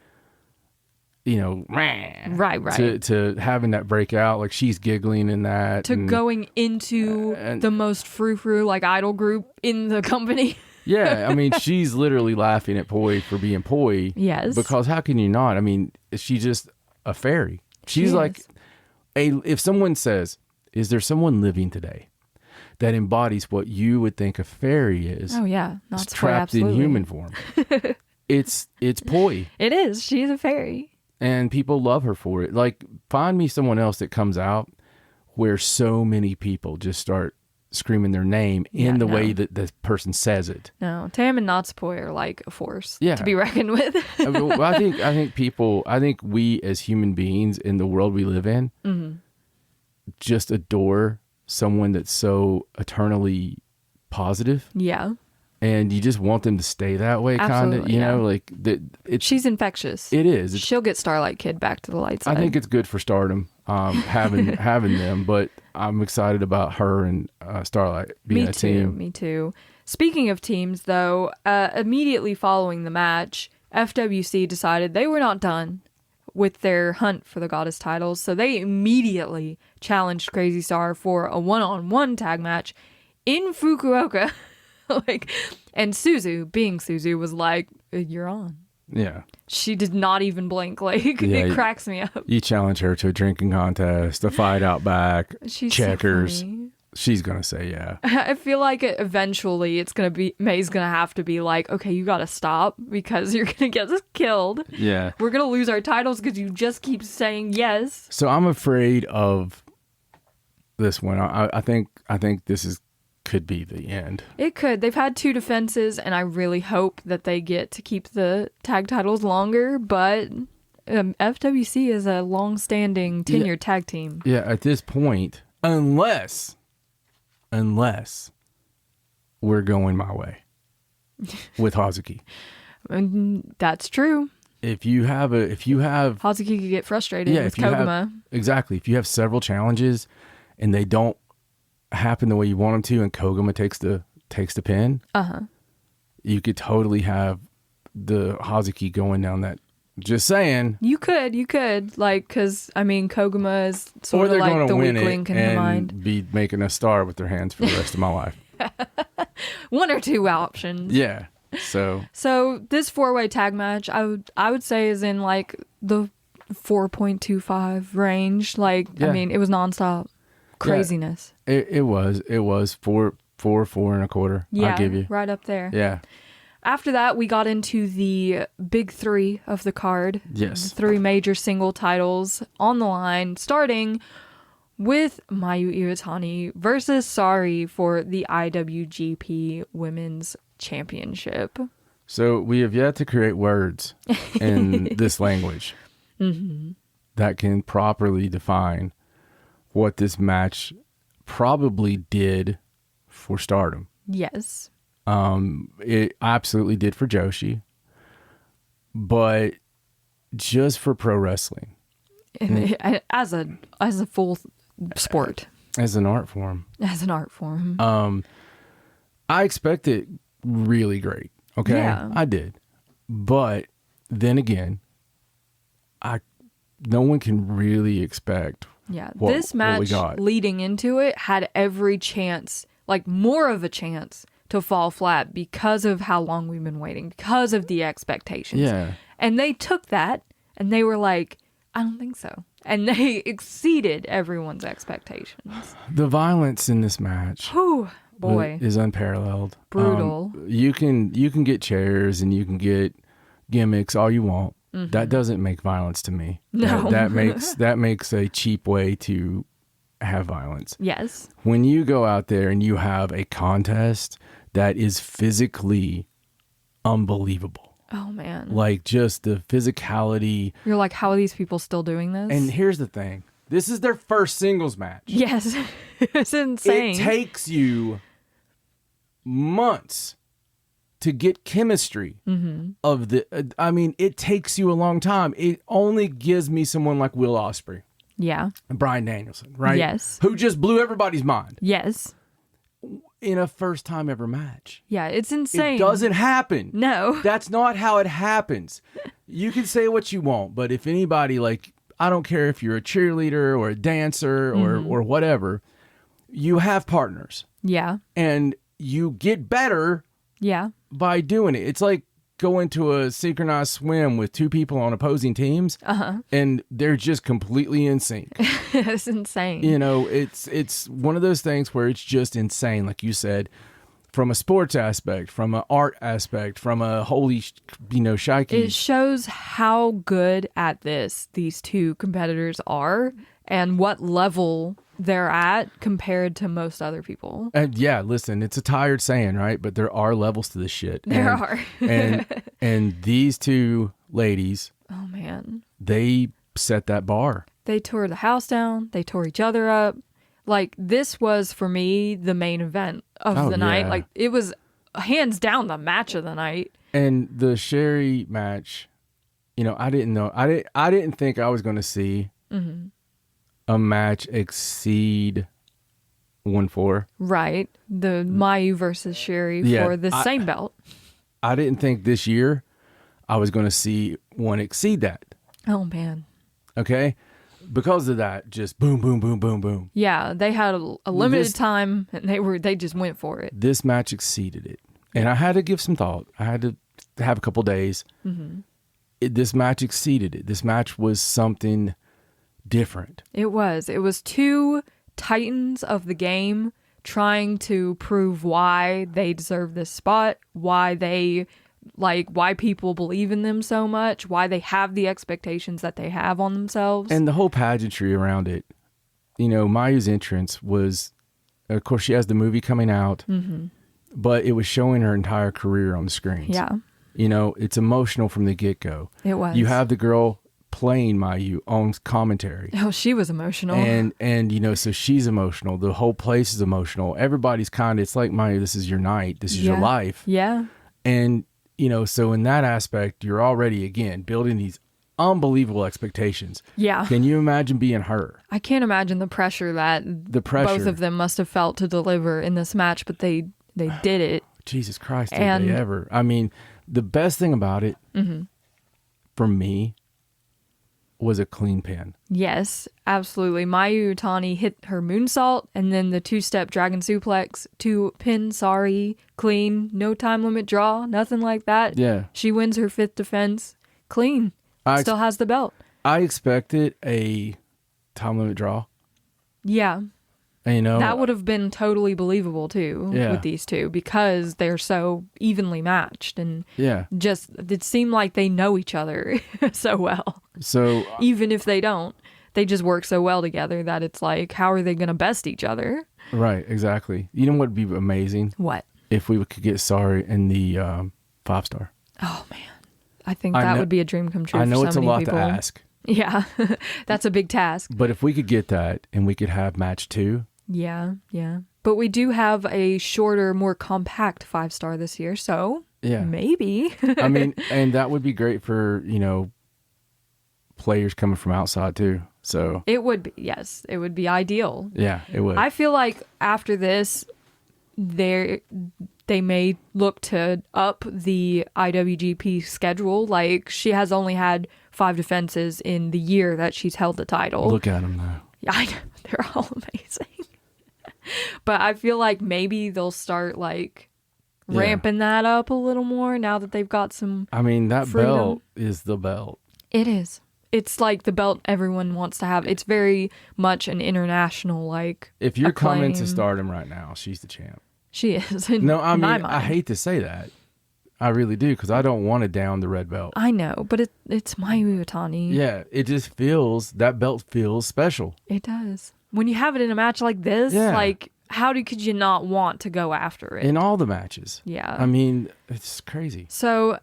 right, to having that breakout. Like, she's giggling in that. To going into the most frou-frou, like, idol group in the company. Yeah, I mean, she's literally laughing at Poi for being Poi. Yes. Because how can you not? I mean, she's just a fairy. She's like, if someone says, is there someone living today that embodies what you would think a fairy is. Oh yeah, not it's trapped in human form. It's Poi. It is. She's a fairy. And people love her for it. Like, find me someone else that comes out where so many people just start screaming their name in the way that the person says it. No, Tam and Natsupoi are like a force to be reckoned with. I think we as human beings in the world we live in just adore someone that's so eternally positive. Yeah. And you just want them to stay that way, kind of, you know, like she's infectious. It is. She'll get Starlight Kid back to the light side. I think it's good for Stardom, having them, but I'm excited about her and Starlight being a team. Me too. Speaking of teams, though, immediately following the match, FWC decided they were not done with their hunt for the Goddess titles, so they immediately challenged Crazy Star for a one-on-one tag match in Fukuoka. And Suzu, being Suzu, was like, "You're on." Yeah. She did not even blink. It cracks me up. You challenge her to a drinking contest, a fight out back, checkers. So funny. She's gonna say yeah. I feel like eventually it's gonna be May's gonna have to be like, okay, you gotta stop because you're gonna get us killed. Yeah. We're gonna lose our titles because you just keep saying yes. So I'm afraid of this one. I think this could be the end. It could. They've had 2 defenses, and I really hope that they get to keep the tag titles longer, but FWC is a long-standing tenured tag team. Yeah, at this point, unless we're going my way with Hazuki. That's true. If you have Hazuki could get frustrated with Koguma. Exactly. If you have several challenges and they don't happen the way you want them to, and Koguma takes the pin, you could totally have the Hazuki going down that. Just saying. You could, because Koguma is sort of like the weak link in the mind. Be making a star with their hands for the rest of my life. 1 or 2 options. Yeah. So this 4-way tag match, I would say is in like the 4.25 range. It was nonstop craziness. Yeah, it was 4 and a quarter. Yeah, I'll give you right up there. Yeah. After that, we got into the big 3 of the card. Yes. 3 major single titles on the line, starting with Mayu Iwatani versus Sari for the IWGP Women's Championship. So we have yet to create words in this language that can properly define what this match probably did for Stardom. Yes. It absolutely did for Joshi, but just for pro wrestling, as a full sport, as an art form, I expected really great. Okay, yeah. I did, but then again, no one can really expect. Yeah, this match leading into it had every chance, more of a chance, to fall flat because of how long we've been waiting, because of the expectations. Yeah. And they took that and they were like, I don't think so. And they exceeded everyone's expectations. The violence in this match is unparalleled. Brutal. You can get chairs and you can get gimmicks all you want. Mm-hmm. That doesn't make violence to me. No. That makes a cheap way to have violence. Yes. When you go out there and you have a contest that is physically unbelievable. Oh man. Just the physicality. You're like, how are these people still doing this? And here's the thing. This is their first singles match. Yes. It's insane. It takes you months to get chemistry of the it takes you a long time. It only gives me someone like Will Ospreay. Yeah. And Bryan Danielson, right? Yes. Who just blew everybody's mind. Yes. In a first time ever match. Yeah, it's insane. It doesn't happen. No. That's not how it happens. You can say what you want, but if anybody, I don't care if you're a cheerleader or a dancer or whatever, you have partners. Yeah. And you get better by doing it. It's like go into a synchronized swim with two people on opposing teams, and they're just completely in sync. It's insane. You know, it's one of those things where it's just insane, like you said, from a sports aspect, from an art aspect, from a holy, shikey. It shows how good at this these two competitors are and what level they're at compared to most other people. And yeah, listen, it's a tired saying, right? But there are levels to this shit. There are. and these two ladies, oh man, they set that bar. They tore the house down. They tore each other up. Like, this was for me the main event of the night. Like, it was hands down the match of the night. And the Sherry match, I didn't know. I didn't think I was going to see a match exceed 1-4. Right. The Mayu versus Sherry for the same belt. I didn't think this year I was going to see one exceed that. Oh, man. Okay? Because of that, just boom, boom, boom, boom, boom. Yeah, they had a limited time, and they just went for it. This match exceeded it. And I had to give some thought. I had to have a couple days. This match exceeded it. This match was something different. It was. It was two titans of the game trying to prove why they deserve this spot, why people believe in them so much, why they have the expectations that they have on themselves. And the whole pageantry around it. Mayu's entrance was, of course, she has the movie coming out, but it was showing her entire career on the screens. Yeah. It's emotional from the get-go. It was. You have the girl playing Mayu on commentary. Oh, she was emotional. And so she's emotional. The whole place is emotional. Everybody's it's like, Mayu, this is your night. This is your life. Yeah. And, so in that aspect, you're already, again, building these unbelievable expectations. Yeah. Can you imagine being her? I can't imagine the pressure that both of them must have felt to deliver in this match, but they did it. Jesus Christ, did they ever. I mean, the best thing about it, for me, was a clean pin. Yes, absolutely. Mayu Utani hit her moonsault and then the two-step dragon suplex to pin, clean, no time limit draw, nothing like that. Yeah. She wins her 5th defense, clean. Still has the belt. I expected a time limit draw. Yeah. And, that would have been totally believable too with these two because they're so evenly matched and just it seemed like they know each other so well. So even if they don't, they just work so well together that it's like, how are they going to best each other? Right, exactly. You know what would be amazing? What? If we could get Sari in the 5-star. Oh man, I think that would be a dream come true. I know for it's so a many lot people. to ask. Yeah, that's a big task. But if we could get that and we could have match 2. Yeah. But we do have a shorter, more compact 5-star this year, so maybe. I mean, and that would be great for, players coming from outside too. So it would be, yes, it would be ideal. Yeah, it would. I feel like after this, they may look to up the IWGP schedule. Like, she has only had 5 defenses in the year that she's held the title. Look at them though. I know, they're all amazing. But I feel like maybe they'll start ramping that up a little more now that they've got some that freedom. Belt is the belt. It is. It's like the belt everyone wants to have. It's very much an international If you're acclaim. coming to Stardom right now, she's the champ. She is. No, I mean, my mind. I hate to say that. I really do, because I don't want to down the red belt. I know, but it's Mayu Utani. Yeah, it just that belt feels special. It does. When you have it in a match like this, how could you not want to go after it? In all the matches. Yeah. I mean, it's crazy. So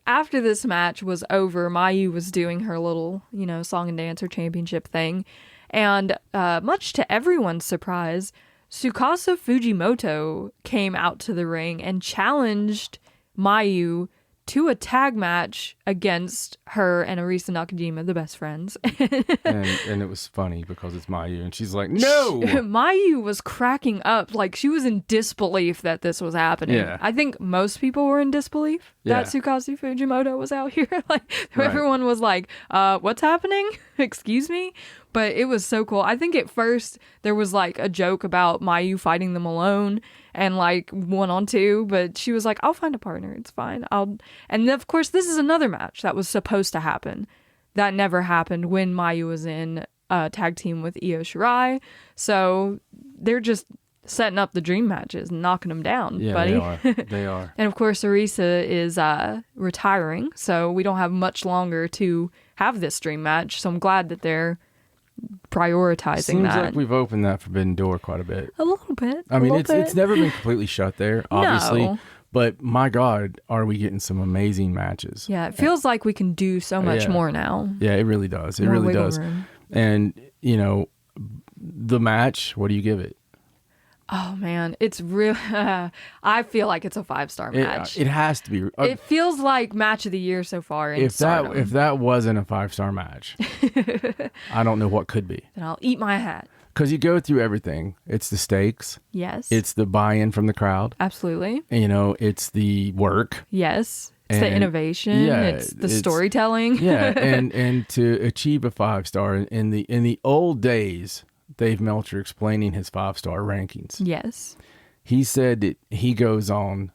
after this match was over, Mayu was doing her little, song and dancer championship thing. And much to everyone's surprise, Tsukasa Fujimoto came out to the ring and challenged Mayu to a tag match against her and Arisa Nakajima, the best friends. and it was funny because it's Mayu, and she's like, no! Mayu was cracking up. Like, she was in disbelief that this was happening. Yeah. I think most people were in disbelief that Tsukasa Fujimoto was out here. Everyone was like, what's happening? Excuse me? But it was so cool. I think at first there was like a joke about Mayu fighting them alone and like 1-on-2, but she was like, I'll find a partner. It's fine. And of course, this is another match that was supposed to happen. That never happened when Mayu was in a tag team with Io Shirai. So they're just setting up the dream matches and knocking them down, buddy. They are. And of course, Arisa is retiring, so we don't have much longer to have this dream match. So I'm glad that they're prioritizing that. Seems like we've opened that forbidden door quite a bit. A little bit. I mean, it's never been completely shut there, obviously. No. But my God, are we getting some amazing matches? Yeah, it feels like we can do so much more now. Yeah, it really does. It More really wiggle does. room. And, you know, the match, what do you give it? Oh, man. It's real. I feel like it's a 5-star match. It has to be. It feels like match of the year so far in Stardom. If that wasn't a 5-star match, I don't know what could be. Then I'll eat my hat. Because you go through everything. It's the stakes. Yes. It's the buy-in from the crowd. Absolutely. You know, it's the work. Yes. It's the innovation. Yeah, it's the storytelling. Yeah, and to achieve a 5-star in the old days, Dave Meltzer explaining his 5-star rankings. Yes. He said that he goes on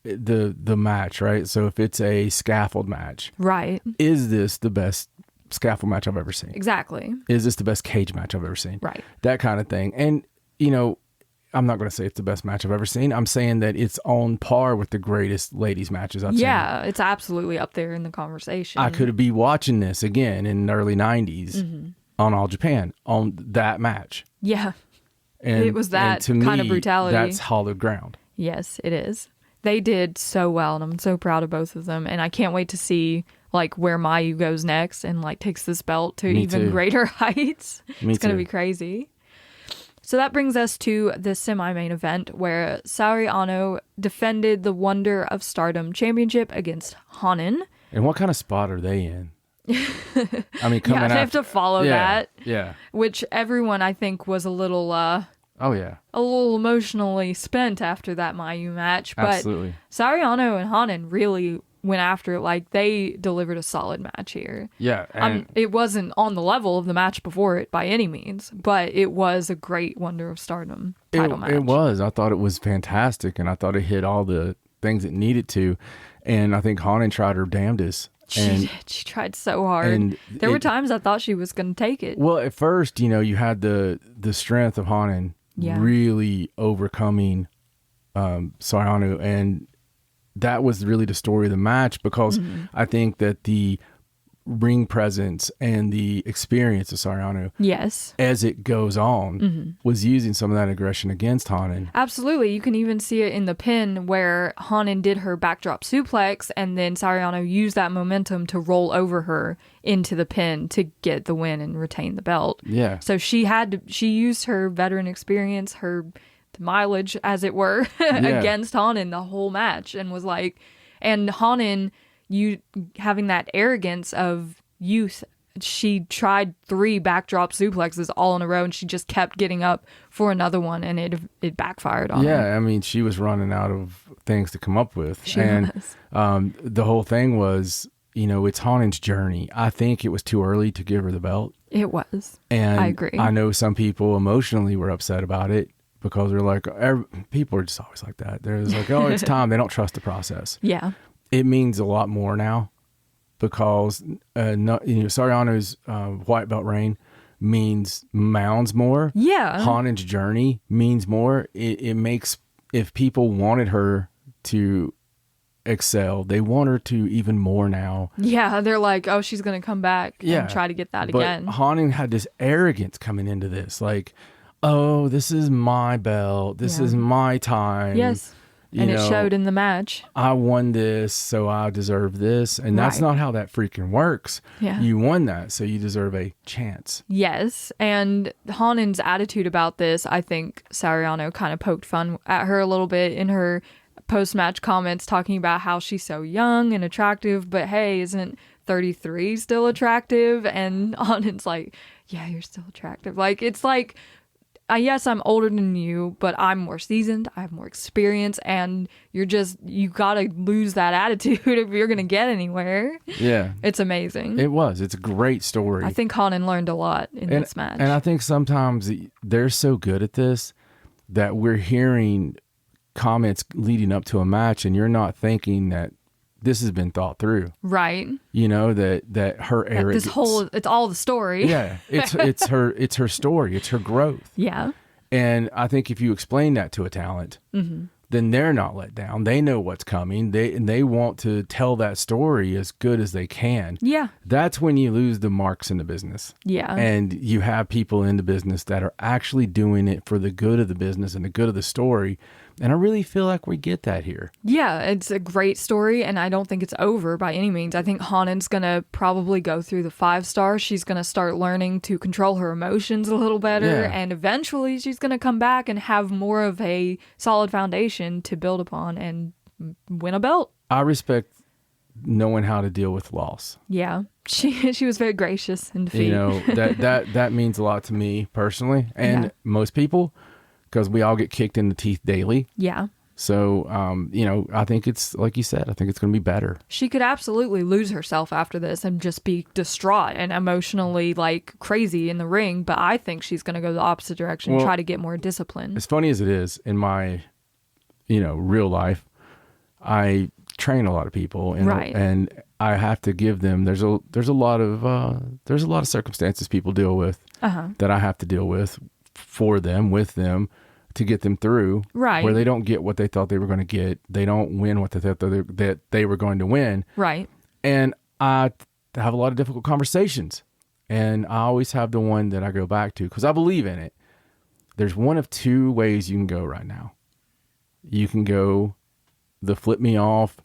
the match, right? So if it's a scaffold match, right? Is this the best scaffold match I've ever seen? Exactly. Is this the best cage match I've ever seen? Right. That kind of thing. And, you know, I'm not going to say it's the best match I've ever seen. I'm saying that it's on par with the greatest ladies matches I've seen. Yeah, it's absolutely up there in the conversation. I could be watching this again in the early 90s on All Japan on that match. Yeah. And it was that to kind me, of brutality. That's hollowed ground. Yes, it is. They did so well, and I'm so proud of both of them. And I can't wait to see like where Mayu goes next and like takes this belt to even greater heights. It's going to be crazy. So that brings us to the semi-main event where Saori Ano defended the Wonder of Stardom Championship against Hanan. And what kind of spot are they in? I mean, coming they have to follow that. Yeah. Which everyone, I think, was a little... a little emotionally spent after that Mayu match. But absolutely. Saori Ano and Hanan really went after it. Like, they delivered a solid match here. Yeah. And it wasn't on the level of the match before it by any means, but it was a great Wonder of Stardom title match. It was. I thought it was fantastic, and I thought it hit all the things it needed to. And I think Hanan tried her damnedest. She tried so hard. And there were times I thought she was going to take it. Well, at first, you know, you had the strength of Hanan really overcoming Saori Ano, and that was really the story of the match, because I think that the ring presence and the experience of Saori Ano, yes, as it goes on, was using some of that aggression against Hanan. Absolutely. You can even see it in the pin where Hanan did her backdrop suplex, and then Saori Ano used that momentum to roll over her into the pin to get the win and retain the belt. Yeah. So she used her veteran experience, her mileage, as it were, against Hanan the whole match, and was like, and Hanan, you having that arrogance of youth, she tried 3 backdrop suplexes all in a row, and she just kept getting up for another one, and it backfired on her. Yeah, I mean, she was running out of things to come up with. She was. The whole thing was, you know, it's Hanan's journey. I think it was too early to give her the belt. It was. And I agree. I know some people emotionally were upset about it, because they're like, people are just always like that. They're just like, oh, it's time. They don't trust the process. Yeah. It means a lot more now, because Saori Ano's white belt reign mounds more. Yeah. Hanan's journey means more. It makes, if people wanted her to excel, they want her to even more now. Yeah, they're like, oh, she's going to come back and try to get that again. But Hanan had this arrogance coming into this, like, oh, this is my belt. This is my time. Yes. And it showed in the match. I won this, so I deserve this. And that's not how that freaking works. Yeah. You won that, so you deserve a chance. Yes. And Hanan's attitude about this, I think Saori Ano kind of poked fun at her a little bit in her post-match comments, talking about how she's so young and attractive, but hey, isn't 33 still attractive? And Hanan's like, yeah, you're still attractive. Like, it's like, yes, I'm older than you, but I'm more seasoned. I have more experience, and you gotta lose that attitude if you're gonna get anywhere. Yeah. It's amazing. It's a great story. I think Hanan learned a lot in this match. And I think sometimes they're so good at this that we're hearing comments leading up to a match, and you're not thinking that this has been thought through. Right. You know, that her arrogance. It's all the story. Yeah. It's her story. It's her growth. Yeah. And I think if you explain that to a talent, then they're not let down. They know what's coming. They want to tell that story as good as they can. Yeah. That's when you lose the marks in the business. Yeah. And you have people in the business that are actually doing it for the good of the business and the good of the story. And I really feel like we get that here. Yeah, it's a great story, and I don't think it's over by any means. I think Hanan's going to probably go through the 5-star. She's going to start learning to control her emotions a little better, and eventually she's going to come back and have more of a solid foundation to build upon and win a belt. I respect knowing how to deal with loss. Yeah, she was very gracious in defeat. You know, that means a lot to me personally, and most people, because we all get kicked in the teeth daily. Yeah. So, you know, I think it's, like you said, I think it's going to be better. She could absolutely lose herself after this and just be distraught and emotionally, like, crazy in the ring. But I think she's going to go the opposite direction, try to get more discipline. As funny as it is, in my, real life, I train a lot of people. And I have to give them, there's a lot of circumstances people deal with that I have to deal with for them, with them, to get them through, right? Where they don't get what they thought they were going to get. They don't win what they thought that they were going to win. Right. And I have a lot of difficult conversations. And I always have the one that I go back to because I believe in it. There's one of two ways you can go right now. You can go the flip me off,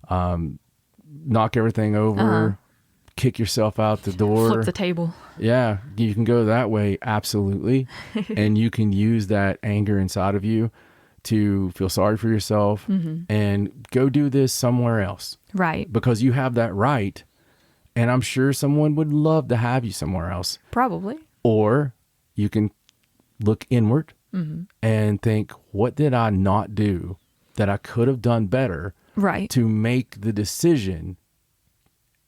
knock everything over, kick yourself out the door. Flip the table. Yeah, you can go that way, absolutely. And you can use that anger inside of you to feel sorry for yourself and go do this somewhere else. Right. Because you have that right. And I'm sure someone would love to have you somewhere else. Probably. Or you can look inward and think, what did I not do that I could have done better to make the decision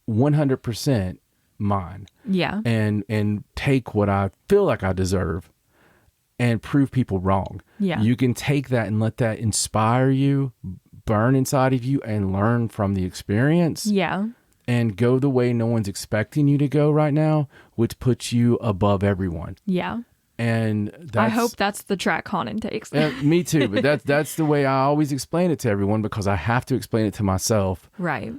100% mine? Yeah. And take what I feel like I deserve and prove people wrong. Yeah. You can take that and let that inspire you, burn inside of you, and learn from the experience. Yeah. And go the way no one's expecting you to go right now, which puts you above everyone. Yeah. And I hope that's the track Hanan takes. Me too, but that's the way I always explain it to everyone because I have to explain it to myself. Right.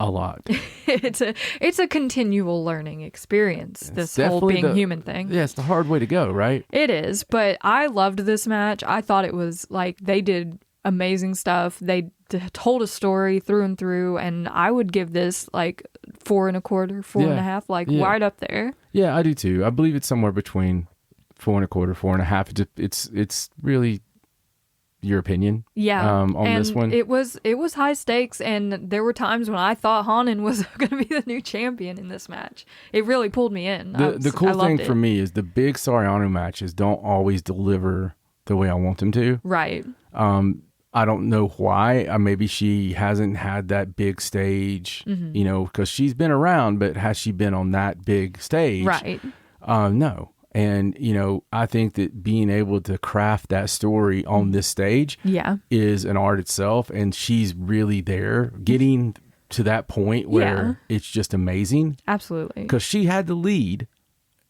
A lot. It's a continual learning experience, this whole being human thing. Yeah, it's the hard way to go, right? It is, but I loved this match. I thought it was like they did amazing stuff. They told a story through and through, and I would give this like 4 1/4, 4 1/2, like right up there. Yeah, I do too. I believe it's somewhere between 4 1/4, 4 1/2. It's really your opinion. Yeah. On this one. It was high stakes, and there were times when I thought Hanan was going to be the new champion in this match. It really pulled me in. The cool thing for me is the big Soriano matches don't always deliver the way I want them to. Right. I don't know why. Maybe she hasn't had that big stage, because she's been around, but has she been on that big stage? Right. No. And, I think that being able to craft that story on this stage is an art itself. And she's really there getting to that point where it's just amazing. Absolutely. Because she had the lead.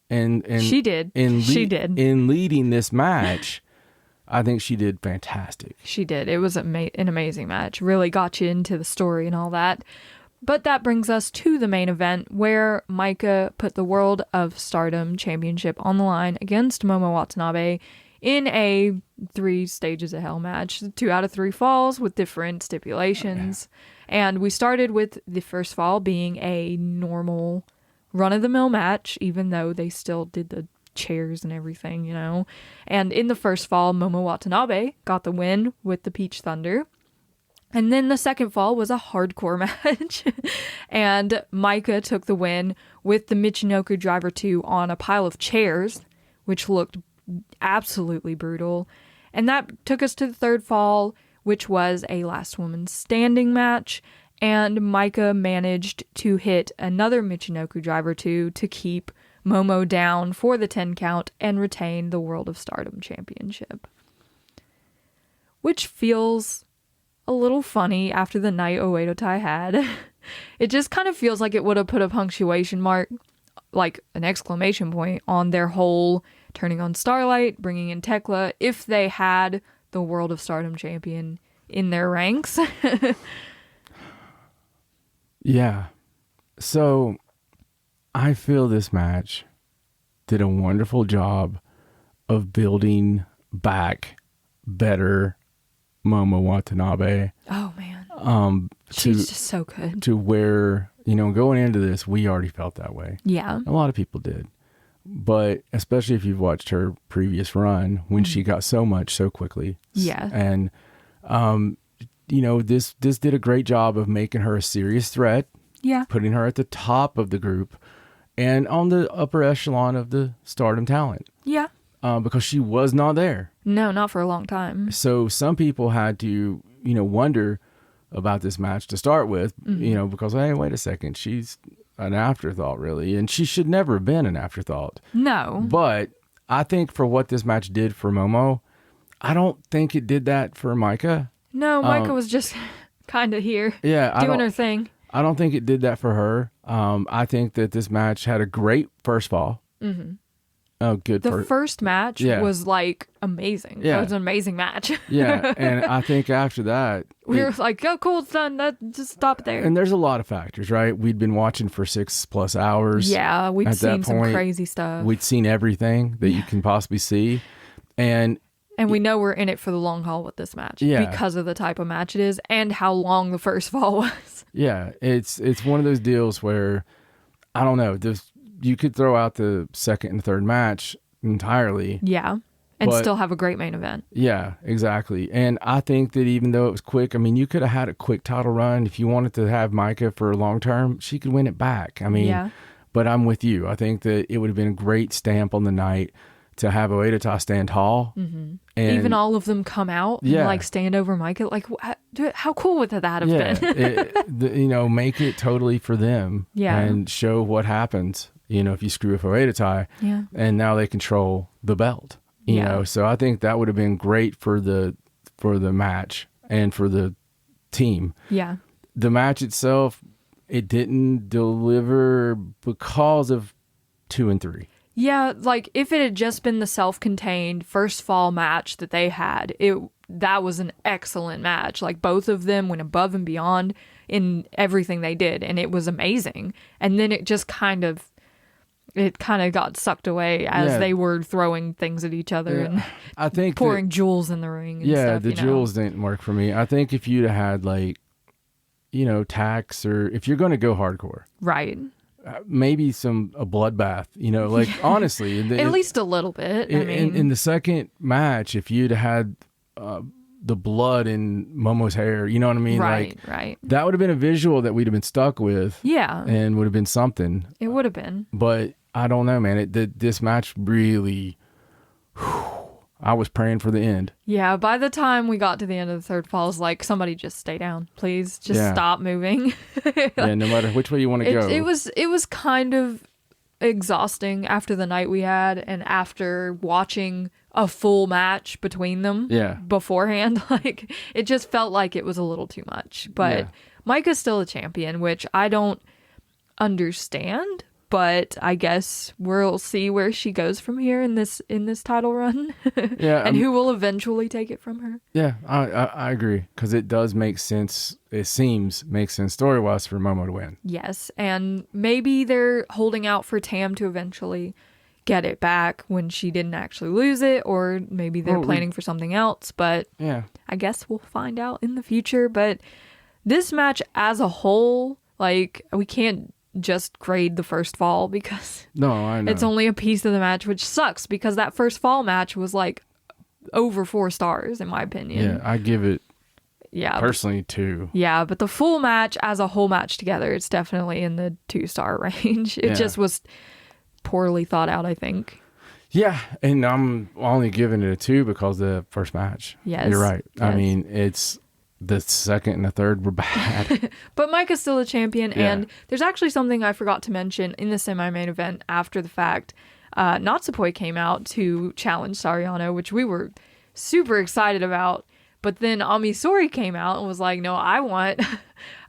And she did. She did. In leading this match, I think she did fantastic. She did. It was an amazing match. Really got you into the story and all that. But that brings us to the main event where Maika put the World of Stardom Championship on the line against Momo Watanabe in a 3 stages of hell match. 2 out of 3 falls with different stipulations. And we started with the first fall being a normal run-of-the-mill match, even though they still did the chairs and everything, And in the first fall, Momo Watanabe got the win with the Peach Thunder. And then the second fall was a hardcore match. And Maika took the win with the Michinoku Driver 2 on a pile of chairs, which looked absolutely brutal. And that took us to the third fall, which was a last woman standing match. And Micah managed to hit another Michinoku driver to keep Momo down for the 10 count and retain the World of Stardom Championship. Which feels a little funny after the night Oedo Tai had. It just kind of feels like it would have put a punctuation mark, like an exclamation point, on their whole turning on Starlight, bringing in Tekla, if they had the World of Stardom champion in their ranks. Yeah. So I feel this match did a wonderful job of building back better Momo Watanabe. Oh, man. She's just so good. To where, going into this, we already felt that way. Yeah. A lot of people did. But especially if you've watched her previous run, when she got so much so quickly. Yeah. And, this did a great job of making her a serious threat. Yeah. Putting her at the top of the group and on the upper echelon of the Stardom talent. Yeah. Because she was not there. No, not for a long time. So some people had to, wonder about this match to start with, because, hey, wait a second, she's an afterthought, really. And she should never have been an afterthought. No. But I think for what this match did for Momo, I don't think it did that for Micah. No, Micah was just kind of here doing her thing. I don't think it did that for her. I think that this match had a great first fall. Mm-hmm. Oh, good. The first match was like amazing. Yeah. It was an amazing match. Yeah, and I think after that... we were like, oh, cool, it's done. Just stop there. And there's a lot of factors, right? We'd been watching for 6+ hours. Yeah, we'd seen some crazy stuff. We'd seen everything that you can possibly see. And we know we're in it for the long haul with this match because of the type of match it is and how long the first fall was. Yeah, it's one of those deals where, I don't know, you could throw out the second and third match entirely. Yeah, and still have a great main event. Yeah, exactly. And I think that even though it was quick, I mean, you could have had a quick title run. If you wanted to have Micah for a long term, she could win it back. I mean, but I'm with you. I think that it would have been a great stamp on the night to have Oedo Tai stand tall. Mm-hmm. And even all of them come out and like stand over Micah. Like, how cool would that have been? Make it totally for them. Yeah. And show what happens, if you screw with Oedo Tai. Yeah. And now they control the belt. You know, so I think that would have been great for the match and for the team. Yeah. The match itself, it didn't deliver because of 2 and 3. Yeah, like if it had just been the self-contained first fall match that they had, that was an excellent match. Like both of them went above and beyond in everything they did, and it was amazing. And then it just kind of got sucked away as they were throwing things at each other and I think pouring jewels in the ring. And stuff, the jewels didn't work for me. I think if you'd had tax, or if you're going to go hardcore, right? Maybe a bloodbath, like honestly, at least a little bit. In the second match, if you'd had the blood in Momo's hair, you know what I mean? Right. That would have been a visual that we'd have been stuck with. Yeah. And would have been something. It would have been. But I don't know, man. This match really, I was praying for the end. Yeah, by the time we got to the end of the third fall, I was like, somebody just stay down, please. Just stop moving. No matter which way you want to go. It was kind of exhausting after the night we had and after watching a full match between them beforehand. Like, it just felt like it was a little too much. But Micah's still a champion, which I don't understand. But I guess we'll see where she goes from here in this title run. And who will eventually take it from her. Yeah, I agree. Because it does make sense. It makes sense story-wise for Momo to win. Yes. And maybe they're holding out for Tam to eventually get it back when she didn't actually lose it. Or maybe they're planning for something else. But I guess we'll find out in the future. But this match as a whole, like, we can't just grade the first fall because I know it's only a piece of the match, which sucks because that first fall match was like over 4 stars in my opinion. Yeah, I give it personally 2. Yeah, but the full match as a whole match together, it's definitely in the 2-star range. It just was poorly thought out, I think. Yeah, and I'm only giving it a 2 because the first match. Yes. You're right. Yes. I mean, it's the second and the third were bad. But Micah's still a champion, and there's actually something I forgot to mention in the semi-main event after the fact. Natsupoi came out to challenge Sariano, which we were super excited about. But then Amisori came out and was like, no, I want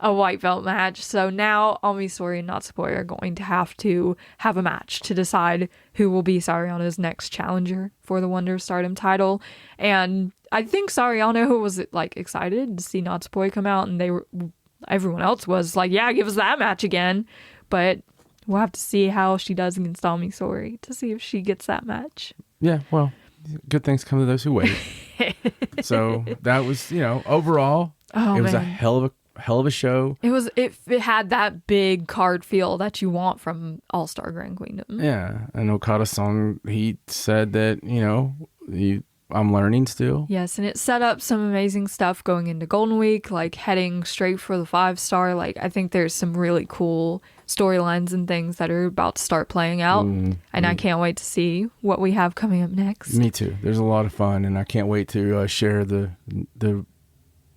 a white belt match. So now Amisori and Natsupoi are going to have a match to decide who will be Sariano's next challenger for the Wonder of Stardom title. And I think Sariano was like excited to see Natsupoi come out, and everyone else was like, yeah, give us that match again. But we'll have to see how she does against Amisori to see if she gets that match. Yeah, well, good things come to those who wait. So that was, overall, it was a hell of a show. It had that big card feel that you want from All Star Grand Queendom. Yeah, and Okada-san, he said that, I'm learning still. Yes, and it set up some amazing stuff going into Golden Week, like heading straight for the 5-star. Like, I think there's some really cool storylines and things that are about to start playing out. And I can't wait to see what we have coming up next. Me too. There's a lot of fun, and I can't wait to share the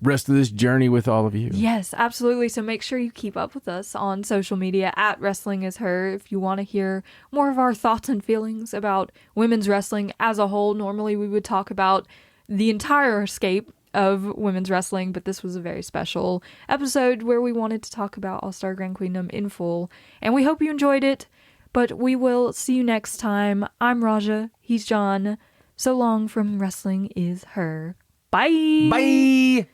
rest of this journey with all of you. Yes, absolutely. So make sure you keep up with us on social media at Wrestling Is Her if you want to hear more of our thoughts and feelings about women's wrestling as a whole. Normally we would talk about the entire scape of women's wrestling, but this was a very special episode where we wanted to talk about All Star Grand Queendom in full, and we hope you enjoyed it. But we will see you next time. I'm Raja, he's John. So long from Wrestling Is Her. Bye. Bye.